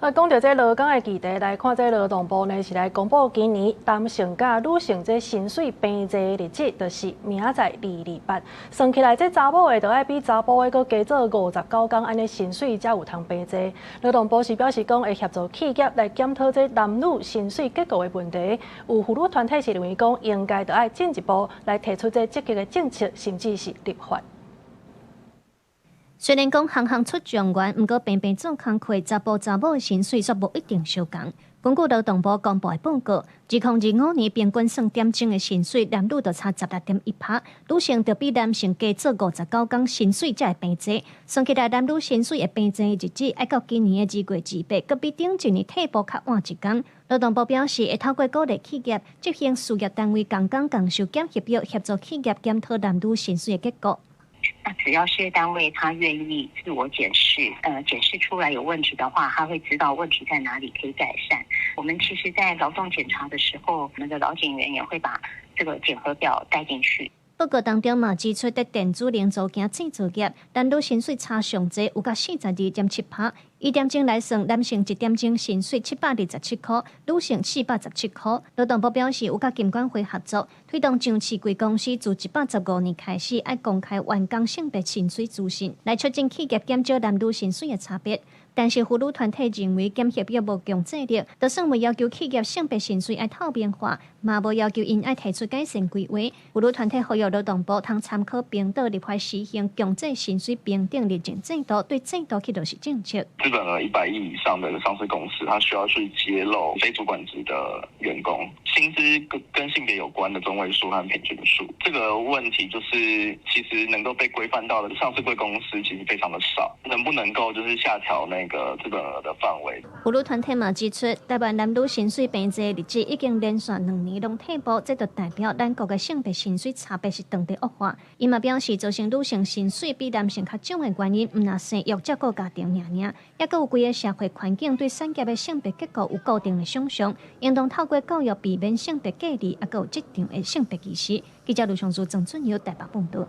讲到这劳工的议题，来看这劳动部呢是来公布今年男性甲女性这薪水平齐的日子，就是明仔载228。算起来，这查某的就要比查甫的搁加做59天，安尼薪水才有通平齐。劳动部是表示讲，会协助企业来检讨这男女薪水结构的问题。有妇女团体是认为讲，应该就要进一步来提出这积极的政策，甚至是立法。虽然讲行行出状元，毋过平平做工课，查甫的薪水却无一定相同。根据劳动部公布的报告，2025年平均算点钟的薪水，男女就差16.1%，女性就比男性加做59天，薪水才会平齐。算起来，男女薪水会平齐的日子，要到今年的2月28，搁比顶一年退步较晚一天。劳动部表示，会透过鼓励企业执行事业单位共工共收检协约，协助企业检讨男女薪水的结果。那只要事业单位他愿意自我检视，检视出来有问题的话，他会知道问题在哪里可以改善。我们其实在劳动检查的时候，我们的劳检员也会把这个检核表带进去。报告当中嘛指出，在电子零组件制造业，男女薪水差上济，有到42.7%。1点钟来算，男性1点钟薪水727块，女性417块。劳动部表示，有甲金管会合作，推动上市贵公司自115年开始，爱公开员工性别薪水资讯，来促进企业减少男女薪水的差别。但是妇女团体认为，检协约无强制力，就算未要求企业性别薪水爱透明化，嘛无要求因爱提出改善规划。妇女团体呼吁劳动部通参考冰岛立法实行强制薪水平等认证制度，对制度去落实政策。资本额100亿以上的上市公司，它需要去揭露非主管职的员工薪资跟性别有关的中位数和平均数。这个问题就是，其实能够被规范到的上市贵公司其实非常的少，能不能够就是下调那个资本额的范围？妇女团体嘛指出，台湾男女薪水平齐的日子已经连续2年拢退步，这就代表咱国的性别薪水差别是长期恶化。伊嘛表示，造成女性薪水比男性较少的原因，毋若生育照顾家庭尔，也佫有规个社会环境对产业的性别结构有固定的想象，应当透过教育避免性别隔离，也佫有职场的性别歧视。记者卢尚书、郑春尧台北报道。